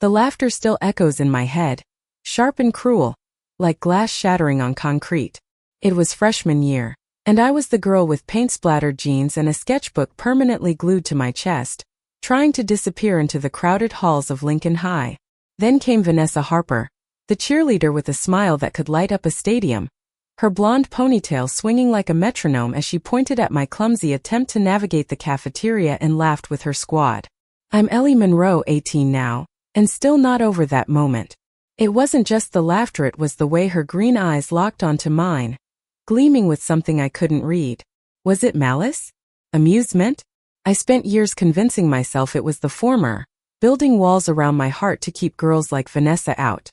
The laughter still echoes in my head, sharp and cruel, like glass shattering on concrete. It was freshman year, and I was the girl with paint-splattered jeans and a sketchbook permanently glued to my chest, trying to disappear into the crowded halls of Lincoln High. Then came Vanessa Harper, the cheerleader with a smile that could light up a stadium, her blonde ponytail swinging like a metronome as she pointed at my clumsy attempt to navigate the cafeteria and laughed with her squad. I'm Ellie Monroe, 18 now, and still not over that moment. It wasn't just the laughter, it was the way her green eyes locked onto mine, gleaming with something I couldn't read. Was it malice? Amusement? I spent years convincing myself it was the former, building walls around my heart to keep girls like Vanessa out.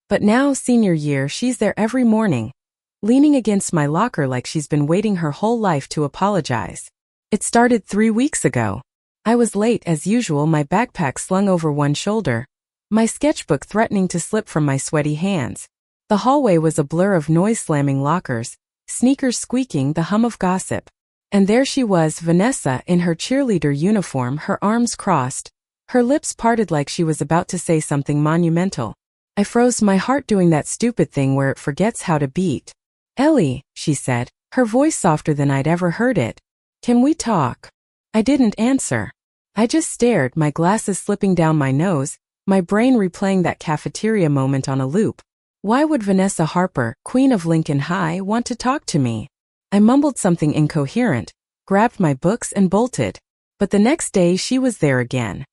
But now, senior year, she's there every morning, leaning against my locker like she's been waiting her whole life to apologize. It started 3 weeks ago. I was late as usual, my backpack slung over one shoulder, my sketchbook threatening to slip from my sweaty hands. The hallway was a blur of noise-slamming lockers, sneakers squeaking, the hum of gossip. And there she was, Vanessa, in her cheerleader uniform, her arms crossed, her lips parted like she was about to say something monumental. I froze, my heart doing that stupid thing where it forgets how to beat. "Ellie," she said, her voice softer than I'd ever heard it. "Can we talk?" I didn't answer. I just stared, my glasses slipping down my nose, my brain replaying that cafeteria moment on a loop. Why would Vanessa Harper, queen of Lincoln High, want to talk to me? I mumbled something incoherent, grabbed my books and bolted. But the next day she was there again.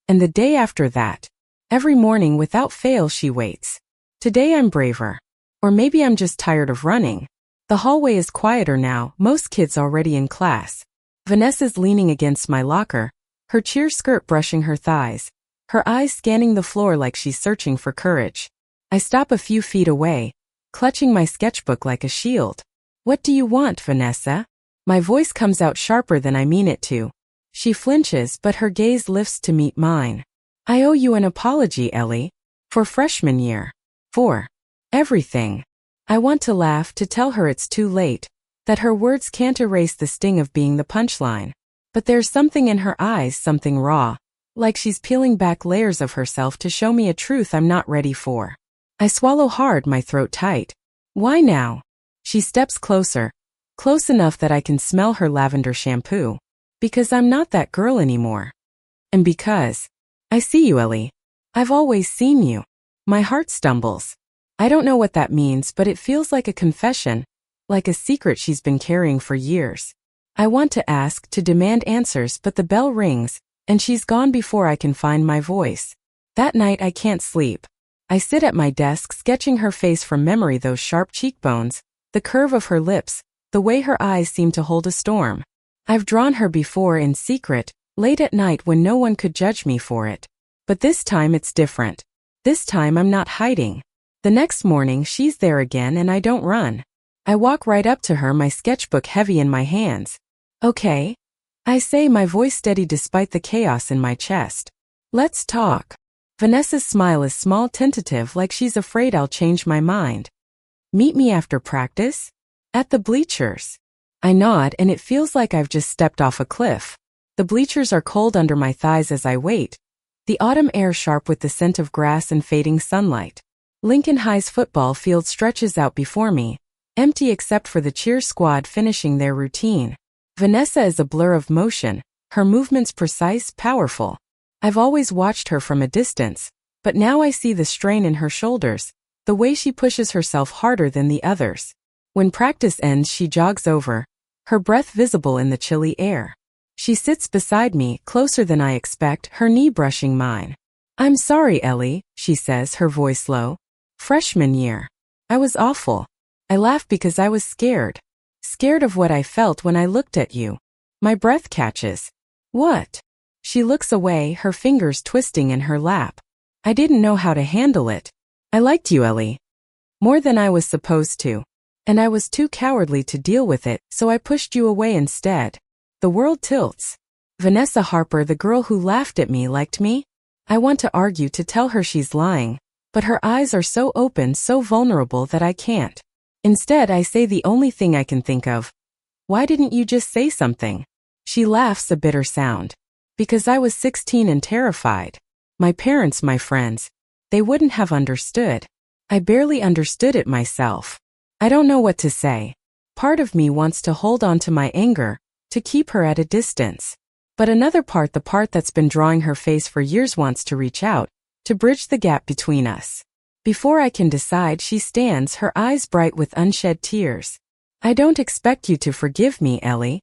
And the day after that. Every morning without fail she waits. Today I'm braver. Or maybe I'm just tired of running. The hallway is quieter now, most kids already in class. Vanessa's leaning against my locker, her cheer skirt brushing her thighs, her eyes scanning the floor like she's searching for courage. I stop a few feet away, clutching my sketchbook like a shield. "What do you want, Vanessa?" My voice comes out sharper than I mean it to. She flinches, but her gaze lifts to meet mine. "I owe you an apology, Ellie. For freshman year. For everything." I want to laugh, to tell her it's too late, that her words can't erase the sting of being the punchline. But there's something in her eyes, something raw, like she's peeling back layers of herself to show me a truth I'm not ready for. I swallow hard, my throat tight. "Why now?" She steps closer, close enough that I can smell her lavender shampoo. "Because I'm not that girl anymore. And because I see you, Ellie. I've always seen you." My heart stumbles. I don't know what that means, but it feels like a confession, like a secret she's been carrying for years. I want to ask, to demand answers, but the bell rings, and she's gone before I can find my voice. That night I can't sleep. I sit at my desk sketching her face from memory, those sharp cheekbones, the curve of her lips, the way her eyes seem to hold a storm. I've drawn her before in secret, late at night when no one could judge me for it. But this time it's different. This time I'm not hiding. The next morning she's there again and I don't run. I walk right up to her, my sketchbook heavy in my hands. "Okay," I say, my voice steady despite the chaos in my chest. "Let's talk." Vanessa's smile is small, tentative, like she's afraid I'll change my mind. "Meet me after practice? At the bleachers." I nod, and it feels like I've just stepped off a cliff. The bleachers are cold under my thighs as I wait, the autumn air sharp with the scent of grass and fading sunlight. Lincoln High's football field stretches out before me, empty except for the cheer squad finishing their routine. Vanessa is a blur of motion, her movements precise, powerful. I've always watched her from a distance, but now I see the strain in her shoulders, the way she pushes herself harder than the others. When practice ends, she jogs over, her breath visible in the chilly air. She sits beside me, closer than I expect, her knee brushing mine. "I'm sorry, Ellie," she says, her voice low. "Freshman year. I was awful." I laugh because I was scared. Scared of what I felt when I looked at you. My breath catches. "What?" She looks away, her fingers twisting in her lap. I didn't know how to handle it. "I liked you, Ellie. More than I was supposed to. And I was too cowardly to deal with it, so I pushed you away instead." The world tilts. Vanessa Harper, the girl who laughed at me, liked me? I want to argue, to tell her she's lying, but her eyes are so open, so vulnerable that I can't. Instead, I say the only thing I can think of. "Why didn't you just say something?" She laughs, a bitter sound. "Because I was 16 and terrified." My parents, my friends. They wouldn't have understood. I barely understood it myself. I don't know what to say. Part of me wants to hold on to my anger, to keep her at a distance. But another part, the part that's been drawing her face for years, wants to reach out, to bridge the gap between us. Before I can decide, she stands, her eyes bright with unshed tears. I don't expect you to forgive me, Ellie.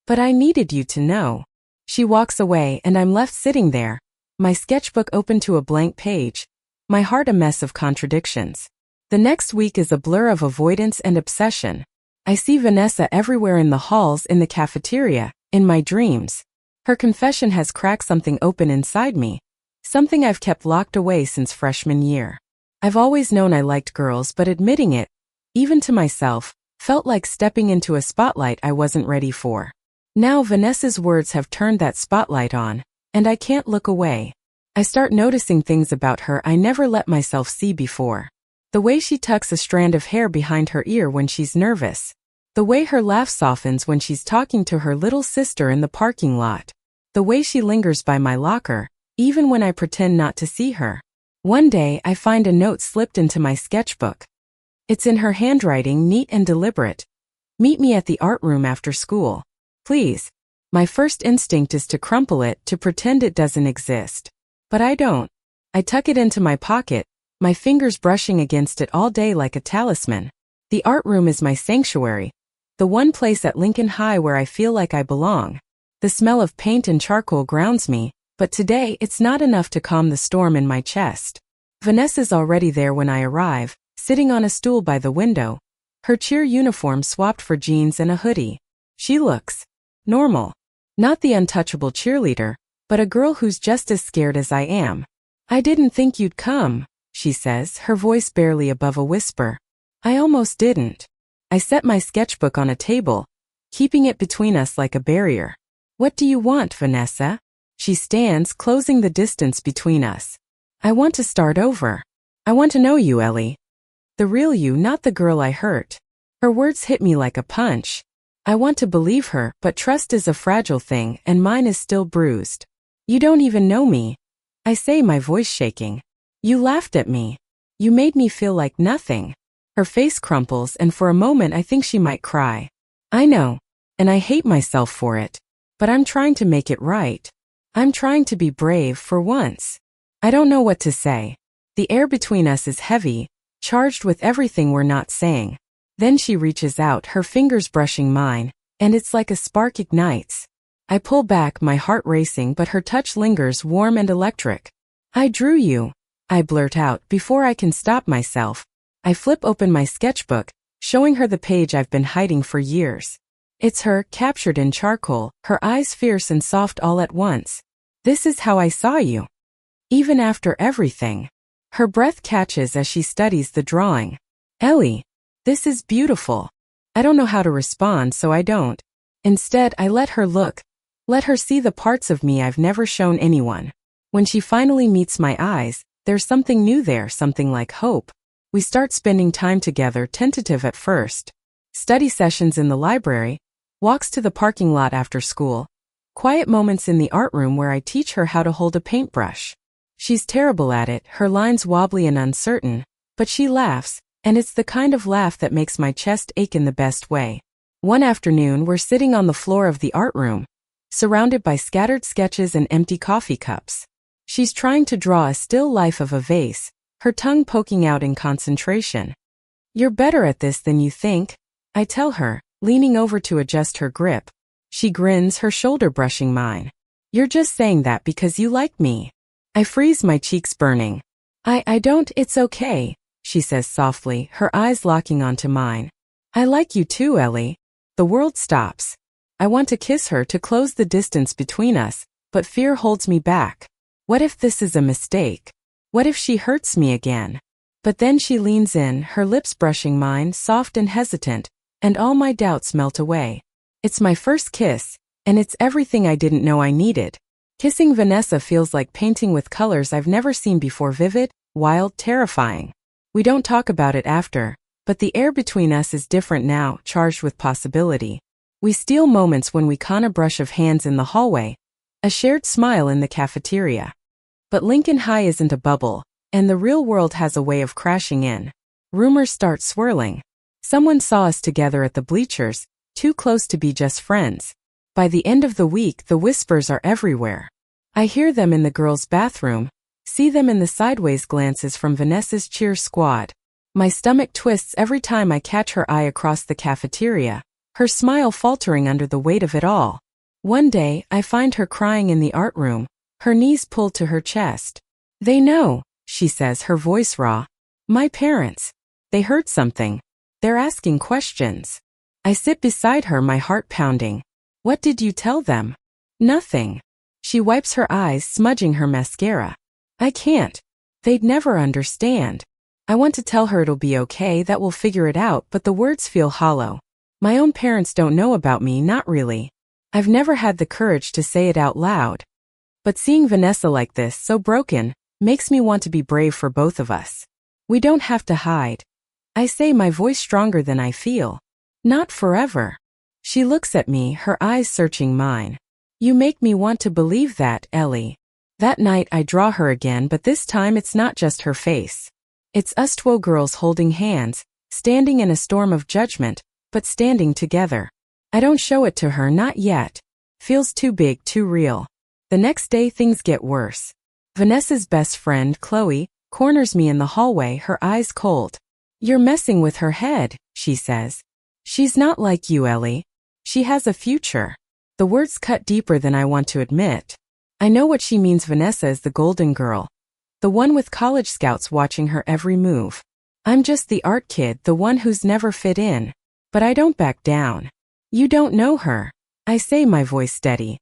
But I needed you to know. She walks away and I'm left sitting there, my sketchbook open to a blank page, my heart a mess of contradictions. The next week is a blur of avoidance and obsession. I see Vanessa everywhere, in the halls, in the cafeteria, in my dreams. Her confession has cracked something open inside me, something I've kept locked away since freshman year. I've always known I liked girls, but admitting it, even to myself, felt like stepping into a spotlight I wasn't ready for. Now Vanessa's words have turned that spotlight on, and I can't look away. I start noticing things about her I never let myself see before. The way she tucks a strand of hair behind her ear when she's nervous. The way her laugh softens when she's talking to her little sister in the parking lot. The way she lingers by my locker, even when I pretend not to see her. One day I find a note slipped into my sketchbook. It's in her handwriting, neat and deliberate. Meet me at the art room after school. Please. My first instinct is to crumple it, to pretend it doesn't exist. But I don't. I tuck it into my pocket, my fingers brushing against it all day like a talisman. The art room is my sanctuary, the one place at Lincoln High where I feel like I belong. The smell of paint and charcoal grounds me, but today it's not enough to calm the storm in my chest. Vanessa's already there when I arrive, sitting on a stool by the window, her cheer uniform swapped for jeans and a hoodie. She looks normal. Not the untouchable cheerleader, but a girl who's just as scared as I am. I didn't think you'd come, she says, her voice barely above a whisper. I almost didn't. I set my sketchbook on a table, keeping it between us like a barrier. What do you want, Vanessa? She stands, closing the distance between us. I want to start over. I want to know you, Ellie. The real you, not the girl I hurt. Her words hit me like a punch. I want to believe her, but trust is a fragile thing, and mine is still bruised. You don't even know me. I say, my voice shaking. You laughed at me. You made me feel like nothing. Her face crumples, and for a moment I think she might cry. I know, and I hate myself for it. But I'm trying to make it right. I'm trying to be brave for once. I don't know what to say. The air between us is heavy, charged with everything we're not saying. Then she reaches out, her fingers brushing mine, and it's like a spark ignites. I pull back, my heart racing, but her touch lingers, warm and electric. I drew you, I blurt out before I can stop myself. I flip open my sketchbook, showing her the page I've been hiding for years. It's her, captured in charcoal, her eyes fierce and soft all at once. This is how I saw you. Even after everything. Her breath catches as she studies the drawing. Ellie, this is beautiful. I don't know how to respond, so I don't. Instead, I let her look. Let her see the parts of me I've never shown anyone. When she finally meets my eyes, there's something new there, something like hope. We start spending time together, tentative at first. Study sessions in the library, walks to the parking lot after school, quiet moments in the art room where I teach her how to hold a paintbrush. She's terrible at it, her lines wobbly and uncertain, but she laughs, and it's the kind of laugh that makes my chest ache in the best way. One afternoon, we're sitting on the floor of the art room, surrounded by scattered sketches and empty coffee cups. She's trying to draw a still life of a vase, her tongue poking out in concentration. You're better at this than you think, I tell her, leaning over to adjust her grip. She grins, her shoulder brushing mine. You're just saying that because you like me. I freeze, my cheeks burning. I don't, it's okay, she says softly, her eyes locking onto mine. I like you too, Ellie. The world stops. I want to kiss her, to close the distance between us, but fear holds me back. What if this is a mistake? What if she hurts me again? But then she leans in, her lips brushing mine, soft and hesitant, and all my doubts melt away. It's my first kiss, and it's everything I didn't know I needed. Kissing Vanessa feels like painting with colors I've never seen before, vivid, wild, terrifying. We don't talk about it after, but the air between us is different now, charged with possibility. We steal moments when we con a brush of hands in the hallway, a shared smile in the cafeteria. But Lincoln High isn't a bubble, and the real world has a way of crashing in. Rumors start swirling. Someone saw us together at the bleachers, too close to be just friends. By the end of the week, the whispers are everywhere. I hear them in the girls' bathroom, see them in the sideways glances from Vanessa's cheer squad. My stomach twists every time I catch her eye across the cafeteria, her smile faltering under the weight of it all. One day, I find her crying in the art room, her knees pulled to her chest. "They know," she says, her voice raw. "My parents. They heard something. They're asking questions." I sit beside her, my heart pounding. "What did you tell them?" "Nothing." She wipes her eyes, smudging her mascara. "I can't. They'd never understand." I want to tell her it'll be okay, that we'll figure it out, but the words feel hollow. My own parents don't know about me, not really. I've never had the courage to say it out loud. But seeing Vanessa like this, so broken, makes me want to be brave for both of us. We don't have to hide. I say, my voice stronger than I feel. Not forever. She looks at me, her eyes searching mine. "You make me want to believe that, Ellie." That night I draw her again, but this time it's not just her face. It's us two girls holding hands, standing in a storm of judgment, but standing together. I don't show it to her, not yet. Feels too big, too real. The next day things get worse. Vanessa's best friend, Chloe, corners me in the hallway, her eyes cold. "You're messing with her head," she says. "She's not like you, Ellie. She has a future." The words cut deeper than I want to admit. I know what she means. Vanessa is the golden girl. The one with college scouts watching her every move. I'm just the art kid, the one who's never fit in. But I don't back down. "You don't know her," I say, my voice steady.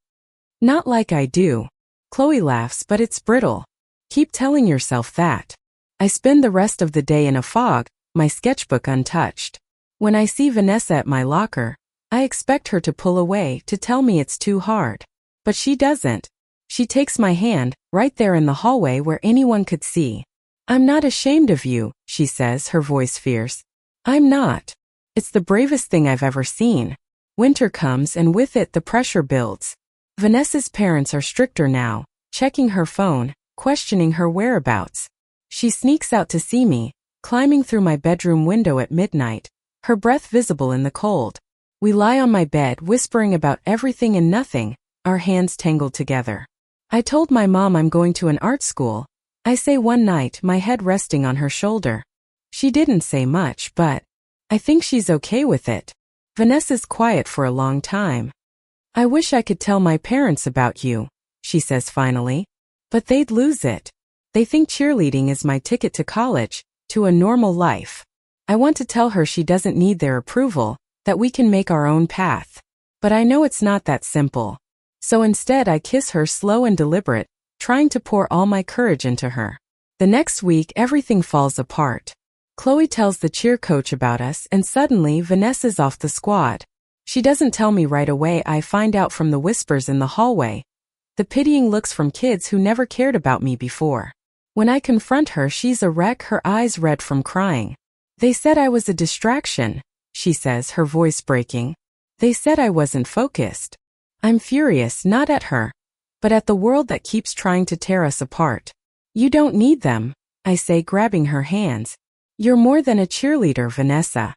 "Not like I do." Chloe laughs, but it's brittle. "Keep telling yourself that." I spend the rest of the day in a fog, my sketchbook untouched. When I see Vanessa at my locker, I expect her to pull away, to tell me it's too hard. But she doesn't. She takes my hand, right there in the hallway where anyone could see. "I'm not ashamed of you," she says, her voice fierce. "I'm not. It's the bravest thing I've ever seen." Winter comes, and with it the pressure builds. Vanessa's parents are stricter now, checking her phone, questioning her whereabouts. She sneaks out to see me, climbing through my bedroom window at midnight, her breath visible in the cold. We lie on my bed, whispering about everything and nothing, our hands tangled together. "I told my mom I'm going to an art school," I say one night, my head resting on her shoulder. She didn't say much, but I think she's okay with it. Vanessa's quiet for a long time. "I wish I could tell my parents about you," she says finally. "But they'd lose it. They think cheerleading is my ticket to college, to a normal life." I want to tell her she doesn't need their approval, that we can make our own path. But I know it's not that simple. So instead I kiss her, slow and deliberate, trying to pour all my courage into her. The next week everything falls apart. Chloe tells the cheer coach about us, and suddenly Vanessa's off the squad. She doesn't tell me right away. I find out from the whispers in the hallway, the pitying looks from kids who never cared about me before. When I confront her, she's a wreck, her eyes red from crying. "They said I was a distraction," she says, her voice breaking. "They said I wasn't focused." I'm furious, not at her, but at the world that keeps trying to tear us apart. "You don't need them," I say, grabbing her hands. "You're more than a cheerleader, Vanessa.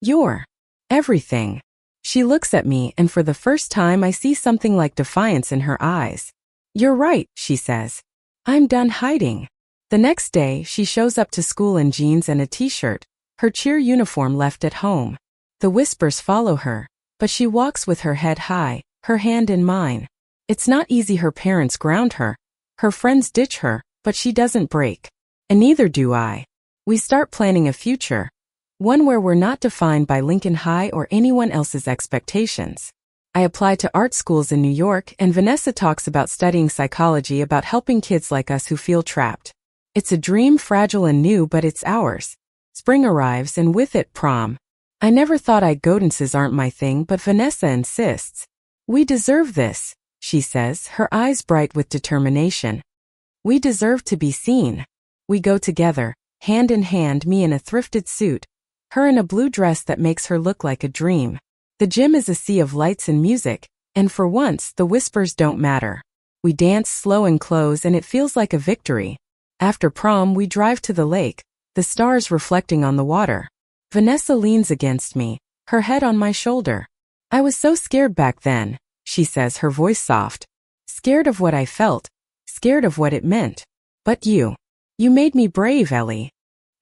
You're everything." She looks at me, and for the first time I see something like defiance in her eyes. "You're right," she says. "I'm done hiding." The next day, she shows up to school in jeans and a t-shirt, her cheer uniform left at home. The whispers follow her, but she walks with her head high, her hand in mine. It's not easy. Her parents ground her, her friends ditch her, but she doesn't break. And neither do I. We start planning a future, one where we're not defined by Lincoln High or anyone else's expectations. I apply to art schools in New York, and Vanessa talks about studying psychology, about helping kids like us who feel trapped. It's a dream, fragile and new, but it's ours. Spring arrives, and with it, prom. I never thought dances aren't my thing, but Vanessa insists. "We deserve this," she says, her eyes bright with determination. "We deserve to be seen." We go together, hand in hand, me in a thrifted suit, her in a blue dress that makes her look like a dream. The gym is a sea of lights and music, and for once the whispers don't matter. We dance slow and close and it feels like a victory. After prom, we drive to the lake, the stars reflecting on the water. Vanessa leans against me, her head on my shoulder. I was so scared back then, she says, her voice soft. Scared of what I felt, scared of what it meant. But you made me brave, Ellie.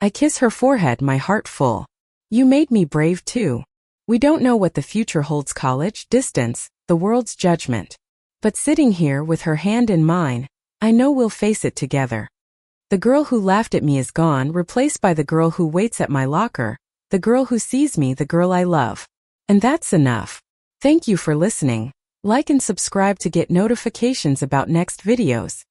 I kiss her forehead, my heart full. You made me brave too. We don't know what the future holds, college, distance, the world's judgment. But sitting here with her hand in mine, I know we'll face it together. The girl who laughed at me is gone, replaced by the girl who waits at my locker, the girl who sees me, the girl I love. And that's enough. Thank you for listening. Like and subscribe to get notifications about next videos.